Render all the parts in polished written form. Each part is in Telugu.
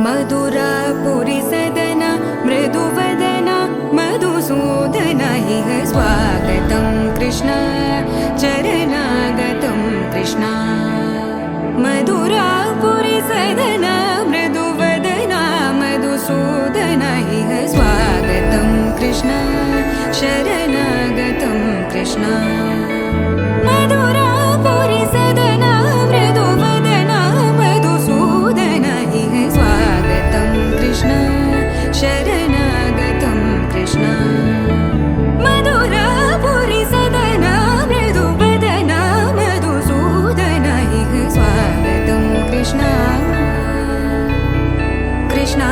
मधुरापुरी सदना मृदुवदना मधुसूदन इह स्वागतं कृष्ण चरणागतं कृष्ण मधुरापुरी सदना मृदुवदना मधुसूदन इह स्वागतं कृष्ण शरणागतं कृष्ण मधुरापुरी सदना मृदुवदना मधुसूदन इह स्वागतं कृष्ण शरणागतं कृष्ण मधुरापुरी सदना मृदुवदना मधुसूदन इह स्वागतं कृष्ण कृष्ण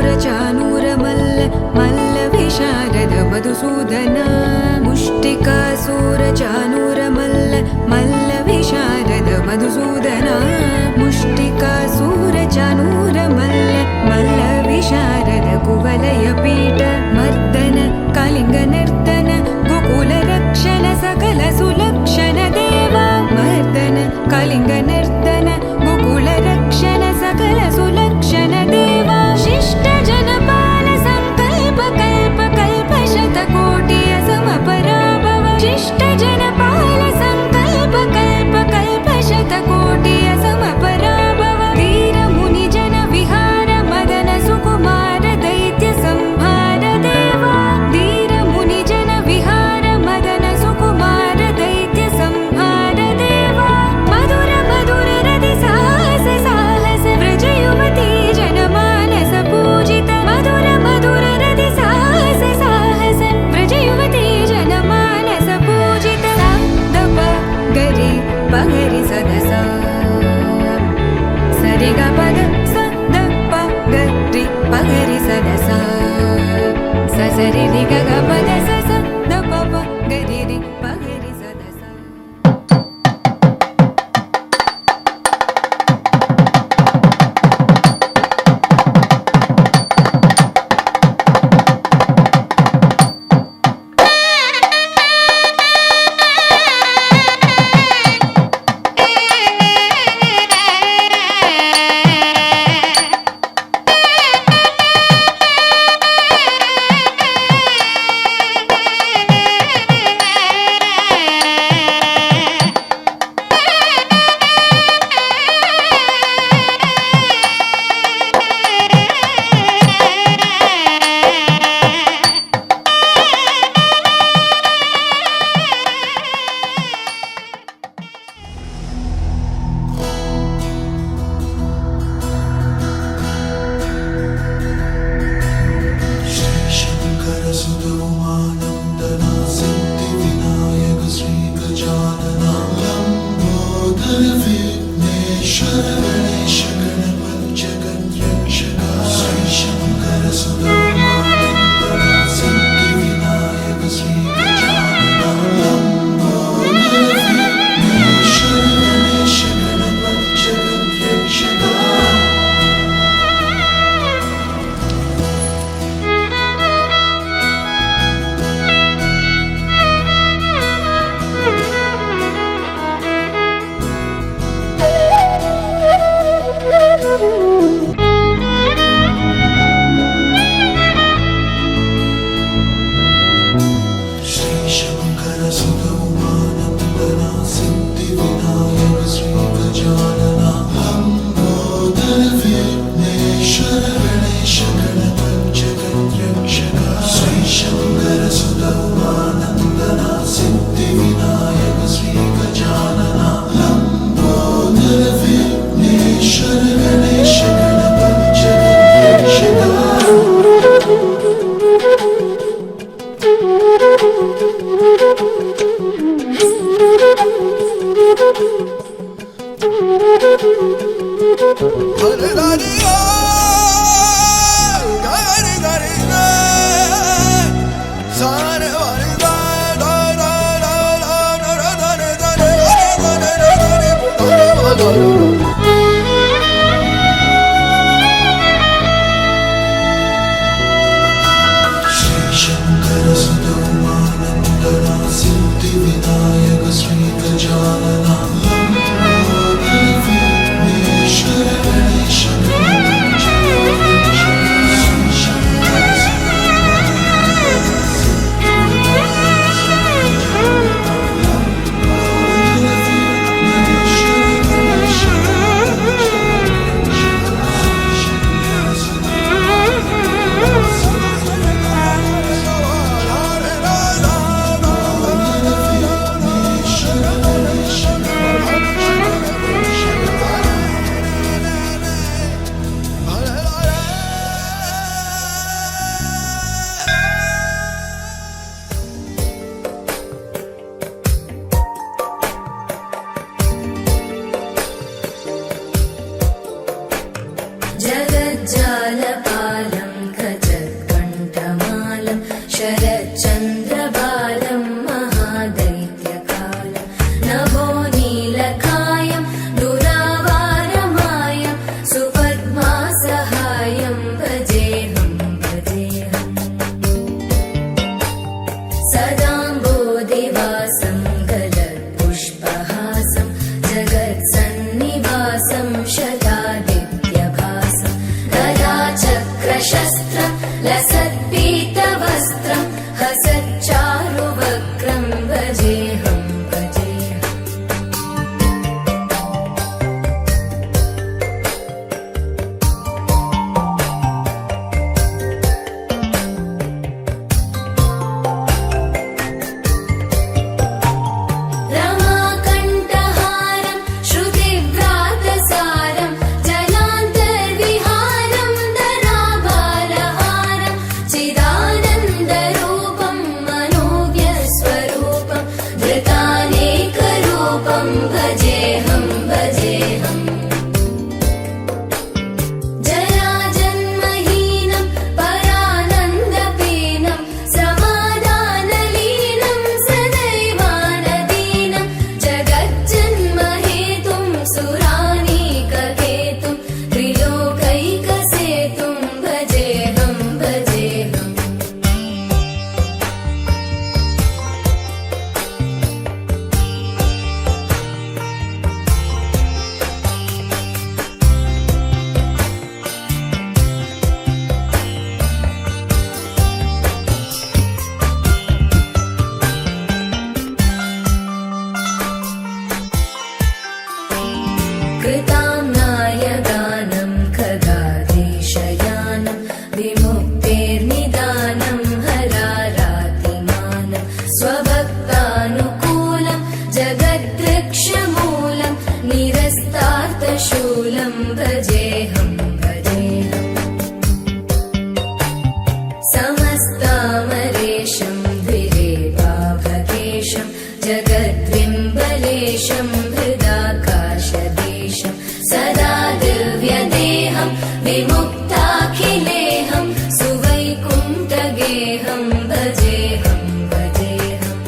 मुष्टिकासूरचानूरमल्ल मल्लविशारद मधुसूदन मुष्टिकासूरचानूरमल्ल मल्लविशारद मधुसूदन मुष्टिकासूरचानूरमल्ल मल्लविशारद कुवलयपीठ मर्दन कलिङ्गनर्तन गोकुलरक्षण सकल सुलक्षण देवा मर्दन कलिङ्गनर्तन गोकुलरक्षण सकल सुलक्षण देवा शिष्ट जनपाल संकल्प कल्प कल्प शतकोटि असमपराभव शिष्ट जनपाल संकल्प कल्प कल्प शतकोटि असमपराभव वीर मुनि जन विहार मदन सुकुमार दैत्य संहार देवा वीर मुनि जन विहार मदन सुकुमार दैत्य संहार देवा मधुर मधुर रति साहस साहस व्रज युवती जनमानस पूजित मधुर मधुर रति साहस साहस व्रज युवती जनमानस पूजित दप गरि पगरि सदस सरि ग पद स द प गरि पगरि सदस स सरि रि ग ग पद स स द प प गरि रि पगरि सदस Shri Shankara Sudama Nandana Sindhu शरच्चन्द्रबालं महादैत्यकालं नभो नीलकायं दुरावारमायं सुपद्मासहायं भजेऽहं भजेऽहम् सदाम्बोधिवासं गदत्पुष्पहासं जगत्सन्निवासं शतादित्यभासं गदाचक्रशस्त्रं लसत्पीतवस्त्रं हसच्चारुवक्त्रं भजेऽहं भजेऽहम् रमाकण्ठहारं श्रुतिव्रातसारं जलान्तर्विहारं धराभारहारं चिदानन्दरूपं मनोव्यस्वरूपं धृतानेकरूपं भजेऽहं भजेऽहम् जराजन्महीनं परानन्दपीनं समाधानलीनं सदैवानदीनं जगज्जन्महेतुं सुरानीककेतुं त्रिलोकैकसेतुं भजेऽहं भजेऽहम् कृताम्नायगानं खगादेशयानं विमुक्तेर्निदानं हरारातिमानं स्वभक्तानुकूलं जगद्वृक्षमूलं निरस्तार्थशूलं भजेऽहं भजेऽहम् समस्तामरेशं द्विरेवाभकेशं जगद्विम्बलेशं हृदाकाशदेशं सदा दिव्यदेहं विमुक्ताखिलेहं सुवैकुण्ठगेहं भजेऽहं भजेऽहम्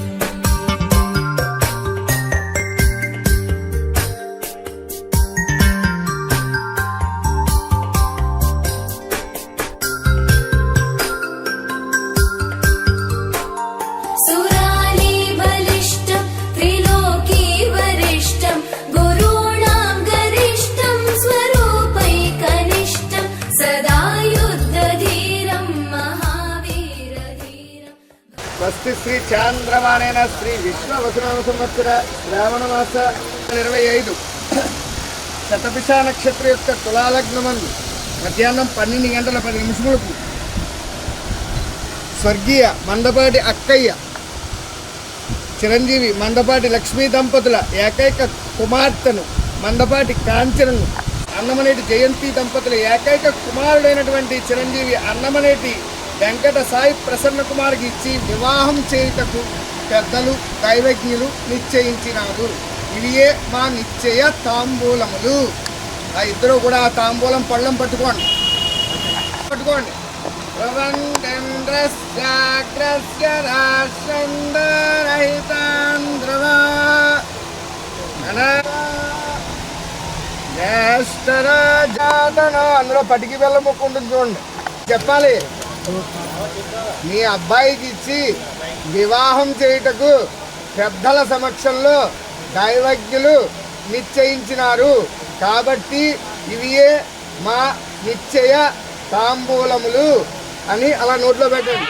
सुरालीबलिष्ठं त्रिलोकीवरिष्ठं गुरूणां गरिष्ठं स्वरूपैकनिष्ठं सदा युद्धधीरं महावीरधीरम् స్వస్తి శ్రీ చాంద్రమానేన శ్రీ విశ్వవసునామ సంవత్సర శ్రావణ మాస 25 శతభిష నక్షత్ర యొక్క తులాలగ్నమందు మధ్యాహ్నం 12 గంటల 10 నిమిషములకు స్వర్గీయ మందపాటి అక్కయ్య చిరంజీవి మందపాటి లక్ష్మీ దంపతుల ఏకైక కుమార్తెను మందపాటి కాంచనను అన్నమనేటి జయంతి దంపతుల ఏకైక కుమారుడైనటువంటి చిరంజీవి అన్నమనేటి వెంకట సాయి ప్రసన్న కుమార్కి ఇచ్చి వివాహం చేయుటకు పెద్దలు దైవజ్ఞులు నిశ్చయించినారు. ఇవియే మా నిశ్చయ తాంబూలములు. ఆ ఇద్దరు కూడా ఆ తాంబూలం పళ్ళం పట్టుకోండి. అందులో పటికి బెల్ల ముక్కు ఉంటుంది చూడండి. చెప్పాలి, మీ అబ్బాయికి ఇచ్చి వివాహం చేయుటకు పెద్దల సమక్షంలో దైవజ్ఞులు నిశ్చయించినారు. కాబట్టి ఇవియే మా నిశ్చయ తాంబూలములు అని అలా నోట్లో పెట్టండి.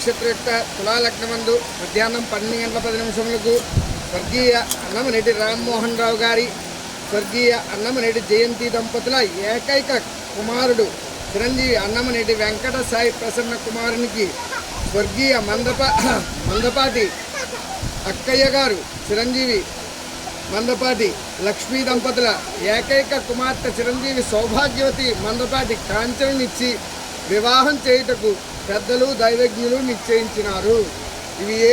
నక్షత్రం యొక్క తులాలగ్నమందు మధ్యాహ్నం 12:10 స్వర్గీయ అన్నమనేటి రామ్మోహన్ రావు గారి స్వర్గీయ అన్నమనేటి జయంతి దంపతుల ఏకైక కుమారుడు చిరంజీవి అన్నమనేటి వెంకట సాయి ప్రసన్న కుమారునికి స్వర్గీయ మందపాటి అక్కయ్య గారు చిరంజీవి మందపాటి లక్ష్మీ దంపతుల ఏకైక కుమార్తె చిరంజీవి సౌభాగ్యవతి మందపాటి కాంచననిచ్చి వివాహం చేయుటకు పెద్దలు దైవజ్ఞులు నిశ్చయించినారు. ఇవి ఏ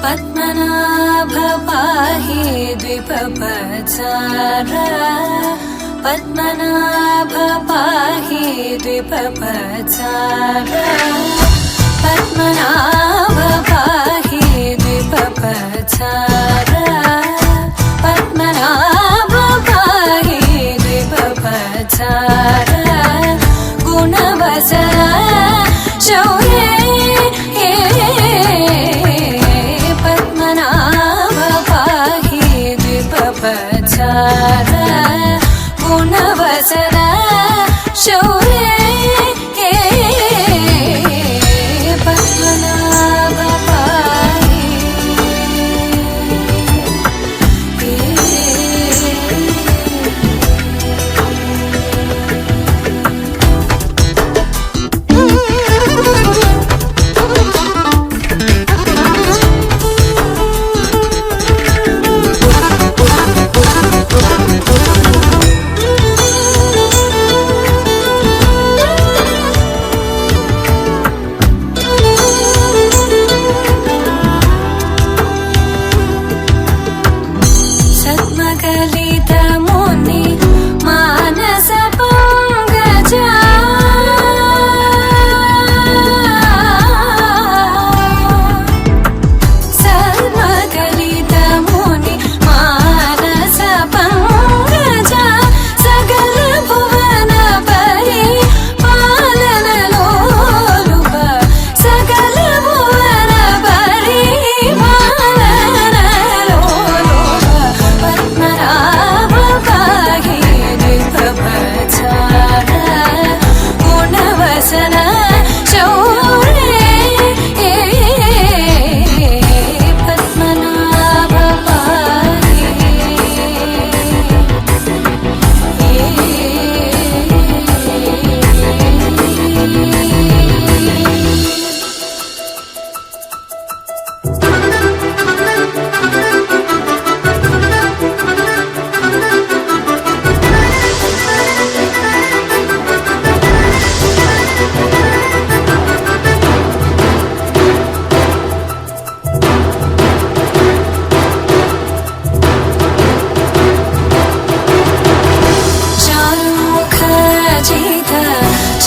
पद्मनाभ पाहि द्विपपचार पद्मनाभ पाहि द्विपपचार पद्मनाभ पाहि द्विपपचार पद्मनाभ पाहि द्विपपचार गुणवसर शौर्ये गुणवसर शौर्ये पद्मनाभ पाहि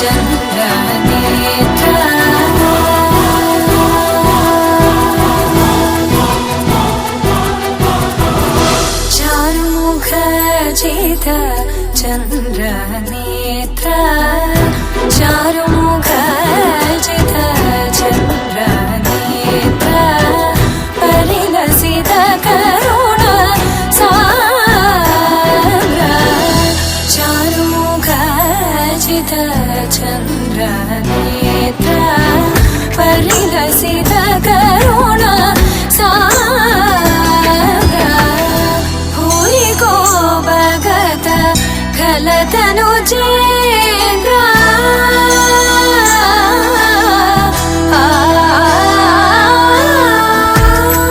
चन्द्रनेत्र चारुमुख जित चन्द्रनेत्र चारुमुख जित चन्द्रनेत्र परिलसित करुण साग्र चारुमुख जित चन्द्रनेत्र परिलसित करुण साग्र भूरि को भगत खलतनु चेन्द्र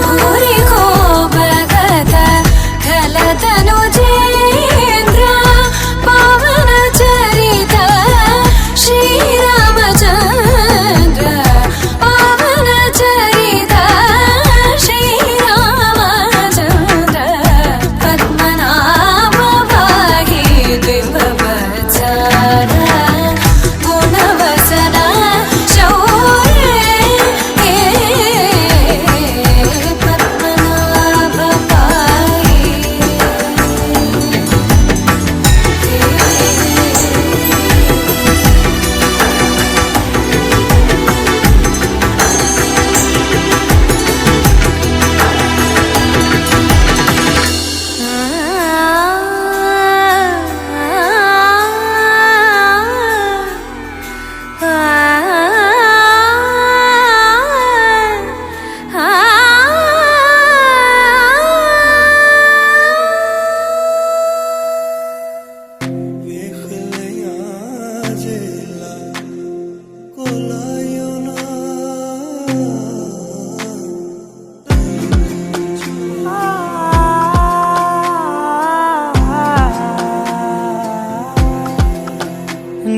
भूरि को भगत खलतनु चेन्द्र पावन चरित श्रीरामचन्द्र पावन चरित श्रीरामचन्द्र पद्मनाभ पाहि दिववत्सर गुणवसन शौर्ये पद्मनाभ पाहि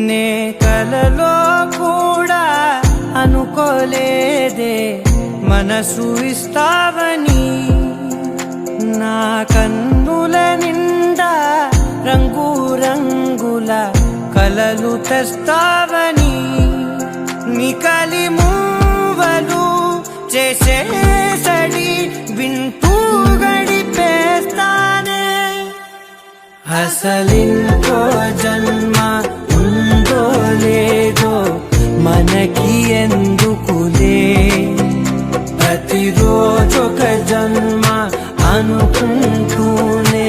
నే కలలో కూడా అనుకోలేదే మనసు ఇస్తావని నా కన్నుల నిండా రంగు రంగుల కలలు తెస్తావని నికలి మూవలు చేసేసడి వింటూ గడిపేస్తానే అసలింకో జన్మ ఉందో లేదో మనకి ఎందుకులే ప్రతిరోజొక జన్మ అనుకుంటూనే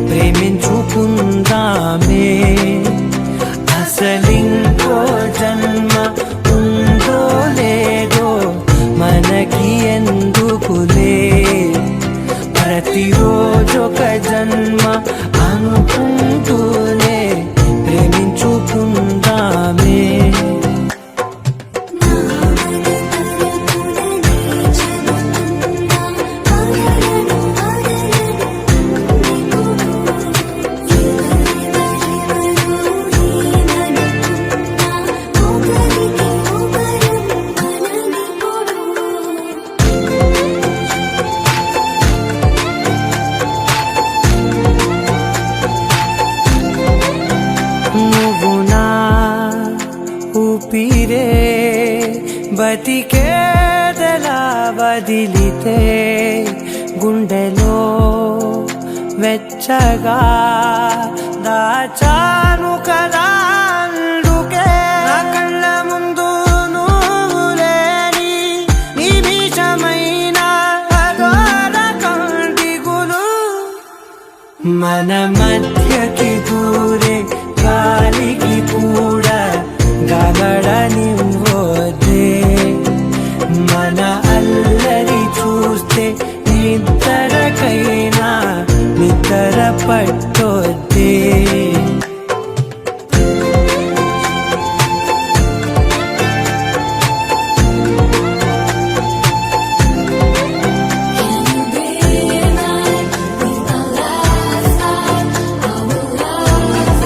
ప్రేమించుకుందామే అసలింకో జన్మ ఉందో లేదో మనకి ఎందుకులే ప్రతిరోజొక జన్మ అనుకుంటూనే ప్రేమించుకుందామే ఊపిరే బతికేదలా వదిలితే గుండెలో వెచ్చగా దాచాను కదా అందుకే నా కళ్ళ ముందు నువ్వు లేని నిమిషమైన అఘోర కంటిగులు మన మధ్యకి దూరే గాలికి కూడా గగడనివ్వదే మన అల్లరి చూస్తే నిద్రకైనా నిద్ర పట్టొద్దే Be my last night, our last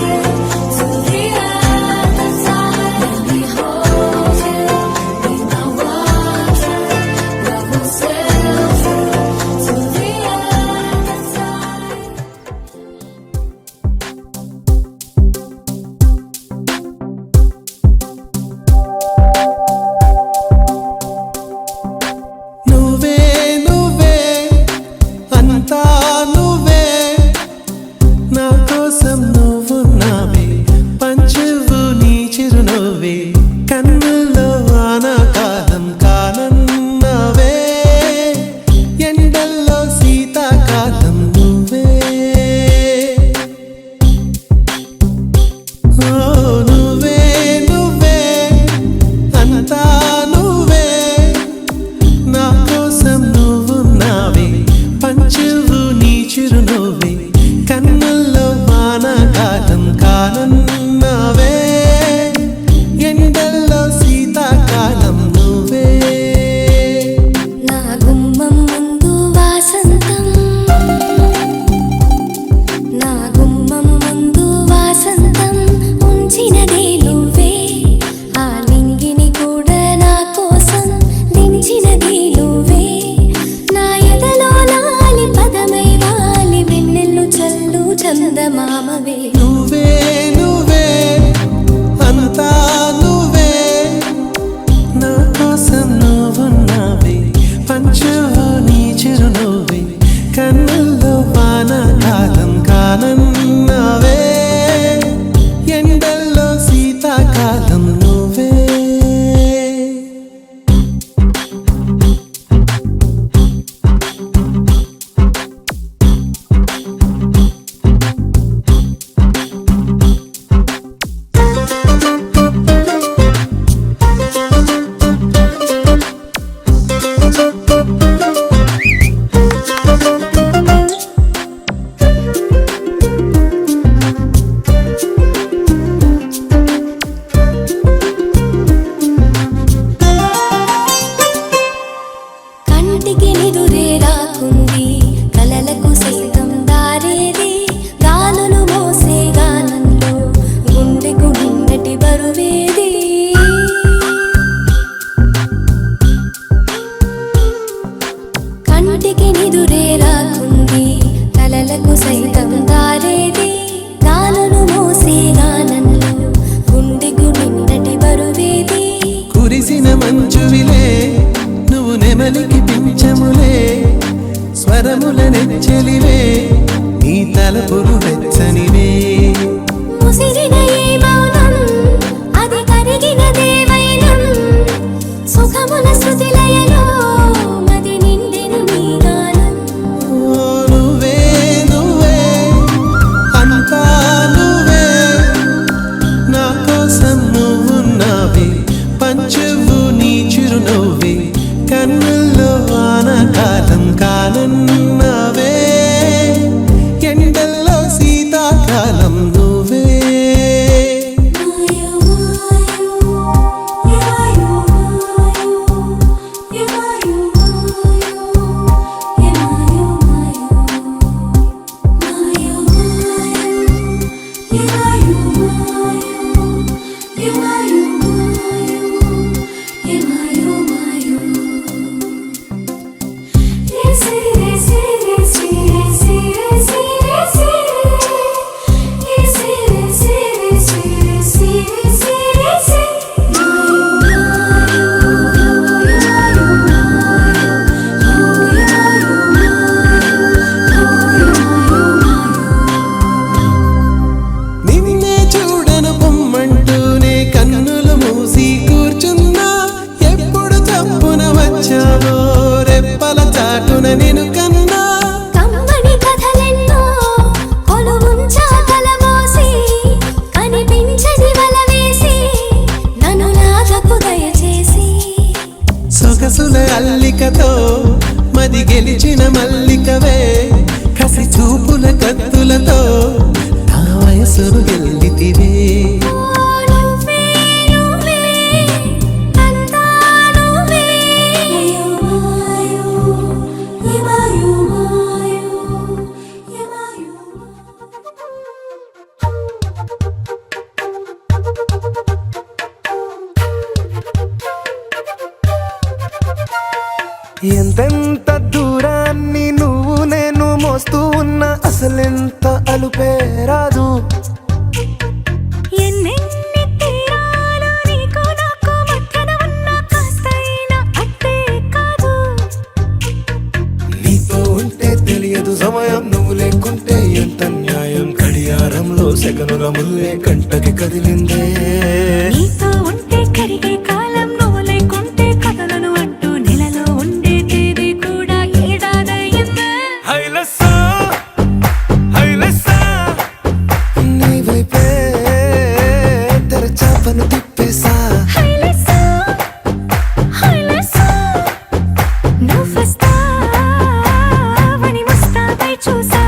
మది గెలిచిన మల్లికవే కసి చూపుల కత్తులతో నా వయసును గెలితివే ఎంతెంత దూరాన్ని నువ్వు నేను మోస్తూ ఉన్నా అసలెంత అలుపే రాదు ఎన్నెన్ని తీరాలు నీకు నాకు మధ్యన ఉన్న కాస్తైనా అట్టే కాదు నీతో ఉంటే తెలియదు సమయం నువ్వు లేకుంటే ఎంత న్యాయం గడియారంలో సెకనుల ముల్లే కంటకి కదిలిందే నీతో ఉంటే కరిగే కాలం నువ్వు లేకుంటే కథలను అంటూ నెలలో ఉండే తేదీ కూడా ఏడాదయ్యిందే హైలసా హైలసా నీ వైపే తెరచాపను తిప్పేసా హైలెస్సా హైలెస్సా నువ్వొస్తావని ముస్తాబై చూసా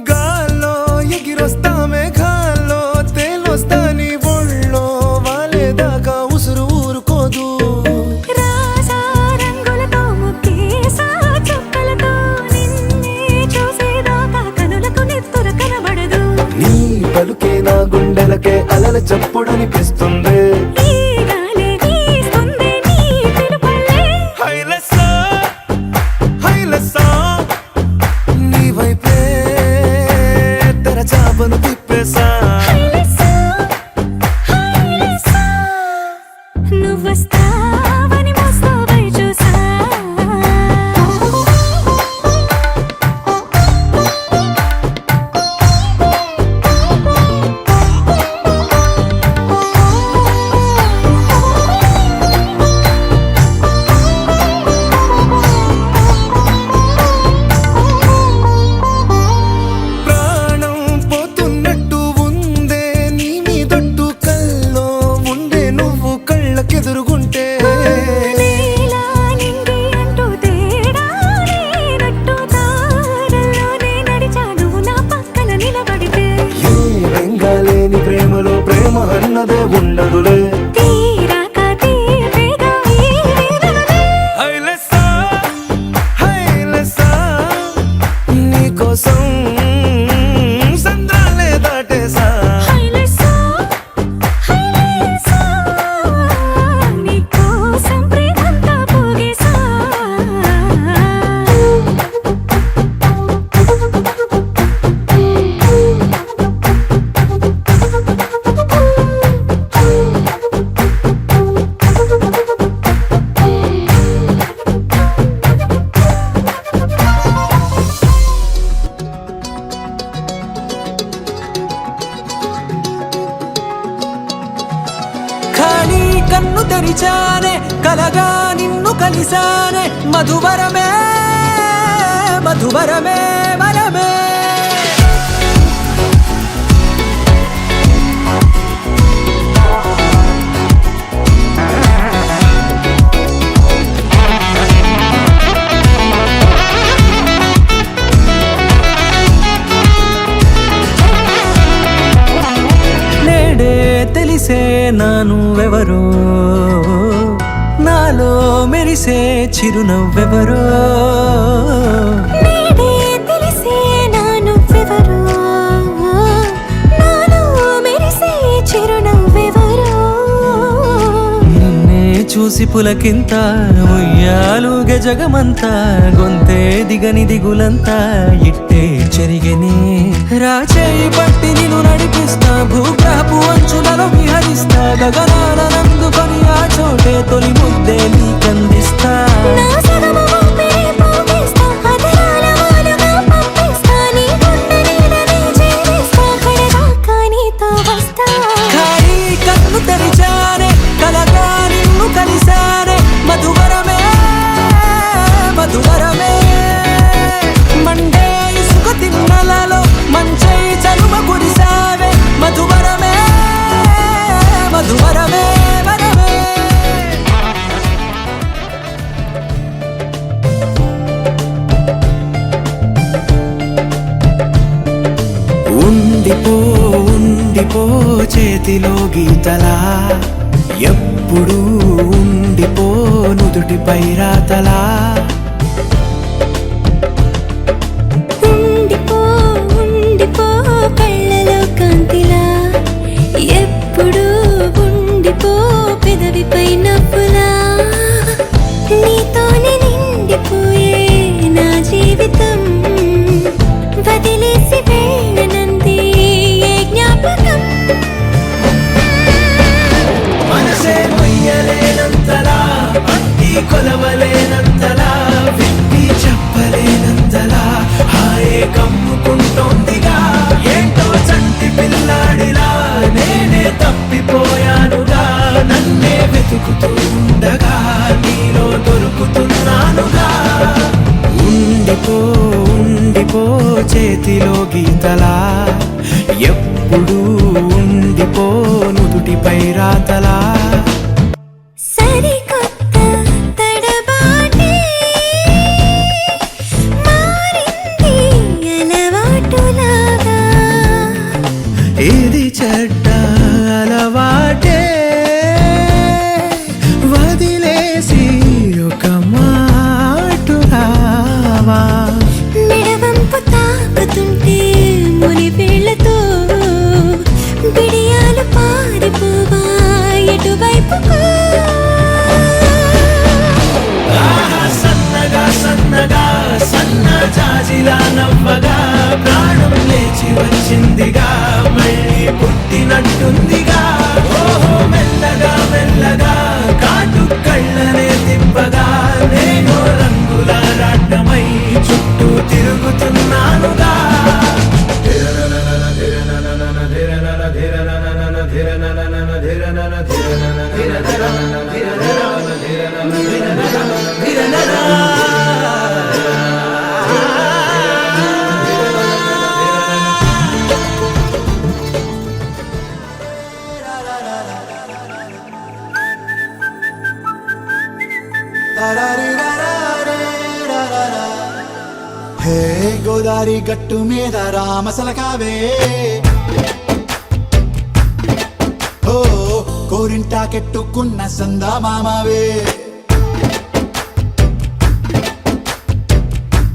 గాల్లో ఎగిరొస్తా మేఘాల్లో తేలొస్తా నీ ఒళ్ళో వాలేదాకా ఉసురు ఊరుకోదు రాజా రంగులతో ముక్కేసా చుక్కలతో నిన్నే చూసేదాకా కనులకు నెత్తుర కనబడదు నీ పలుకే నా గుండెలకే అలల చప్పుడనిపిస్తుంది ఈ గాలే వీస్తుంది నీ పిలుపులే హైలసా హైలసా నీ వైపే తెరచాపను తిప్పేసా హైలెస్సా హైలెస్సా నువ్వొస్తావని ముస్తాబై చూసా ప్రాణం పోతున్నట్టు ఉందే నీ మీదొట్టు కల్లో ఉండే నువ్వు కళ్ళకెదురుగుంటే నీలా నింగి అంటూ తేడా లేనట్టు దారుల్లోనే నడిచా నువ్వు నా పక్కన నిలబడితే ఏ వెంగాలేని ప్రేమలో ప్రేమ అన్నదే ఉండదులే తీరాక తీపేగా ఈ వేదనలే హైలసా హైలసా నీకోసం సంద్రాలే దాటేసా హైలెస్సా హైలెస్సా నీకోసం ప్రేమంతా పోగేసా ఖాళీ కన్ను తెరిచానే కలగా నిన్ను కలిసానే మధువరమే మధువరమే వరమే నేడే తెలిసే నా నువ్వెవరో నాలో మెరిసే చిరునవ్వెవరో నీడే తెలిసే నా నువ్వెవరో నాలో మెరిసే చిరునవ్వెవరో నిన్నే చూసి పులకింత ఉయ్యాలుగే జగమంతా గొంతే దిగని దిగులంతా ఇట్టే చెరిగని రాచేయి పట్టి నిన్ను నడిపిస్తా భూగ్రహపు అంచులలో విహరిస్తా గగనాలనందుకొని ఆ చోటే తొలి ముద్దే నీకందిస్తా నా సగమ ఊపిరి పోగేస్తా అదరాల వాలుగా పంపిస్తా నీ గుండె నీడనే చేరేస్తా కడదాకా నీతో వస్తా ఖాళీ కన్ను తెరిచానే కలగా నిన్ను కలిసానే మధువరమే చేతిలో గీతలా ఎప్పుడూ ఉండిపో నుదుటిపై రాతలా ఉండిపో ఉండిపో కళ్ళలో కాంతిలా ఎప్పుడు ఉండిపో పెదవిపై నవ్వులా నీతోనే నిండిపోయే నా జీవితం వదిలేసి వెళ్ళనంది ఏ జ్ఞాపకం మనసే మొయ్యలేనంతలా అట్టి కొలవలేనంతలా విప్పి చెప్పలేనంతలా హాయే కమ్ముకుంటోందిగా ఏంటో చంటి పిల్లాడిలా నేనే తప్పిపోయానుగా నన్నే వెతుకుతూ ఉండగా నీలో దొరుకుతున్నానుగా ఉండిపో ఉండిపో చేతిలో గీతలా ఎప్పుడూ ఉండిపో నుదుటిపై రాతలా సరికొత్త తడబాటే మారింది అలవాటులాగా ఇది చెడ్డ అలవాటే వదిలేసి ఒక మాటు రావా మెడవంపు తాకుతుంటే ముని వేళ్లతో బిడియాలు పారిపోవా ఎటువైపుకు ఆహా సన్నగా సన్నగా సన్న జాజిలా నవ్వగా ప్రాణం లేచి వచ్చిందిగా మళ్ళీ పుట్టినట్టుందిగా ఓహో మెల్లగా మెల్లగా కాటు కళ్ళనే తిప్పగా నేను రంగుల రాటమై చుట్టూ తిరుగుతున్నానుగా హే గోదారి గట్టు మీద రామసలకావే ఓ కోరింటా కెట్టుకున్న సందా మామావే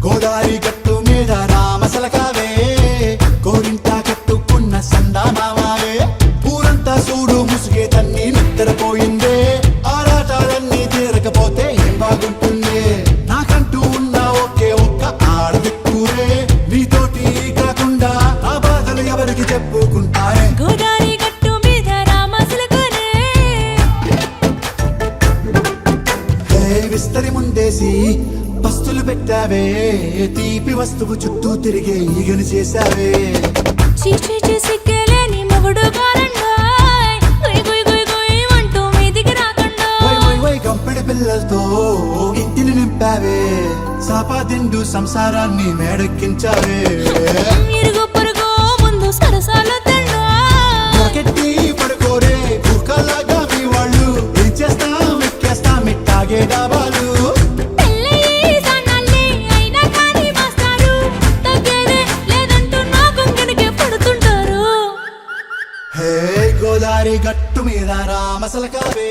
గోదారి గట్టు మీద రామసలకావే కోరింటా కెట్టుకున్న సందా మామావే ఊరంతా చూడు ముసుగే తన్ని నిద్రపోయిందే ఆరాటాలన్నీ తీరకపోతే ఏం బాగుంటుంది నాకంటూ ఉన్న ఒకే ఒక్క ఆడదిక్కురే నీతోటి కాకుండా ఆ బాధలు ఎవరికి చెప్పుకుంటారే గోదారి గట్టు మీద రామసులకునే విస్తరి ముందేసి పస్తులు పెట్టావే తీపి వస్తువు చుట్టూ తిరిగే ఈగను చేశావే చీచి సిగ్గలేని మొగుడు కారండాయ్ గుయ్ గుయ్ గుయ్ గుయ్ అంటూ మీదికి రాకుండా వై కంపెడి పిల్లలతో ఇంటిని నింపావే సాపాదిండు సంసారాన్ని మేడెక్కించావే ఇరుగు పొరుగు ముందు సరసాలు తిన్నా జాకెట్టి పడుకోరే కుక్కలాగా మీ వాళ్ళు ఏం చేస్తాం ఎక్కేస్తాం ఇట్టాగే డాబాలు పెళ్ళయి సన్నాళ్ళే అయినా కానీ మాస్తారు తగ్గేదే లేదంటూ నా కొంగడికే పడుతుంటారు హే గోదారి గట్టు మీద రామసలకావే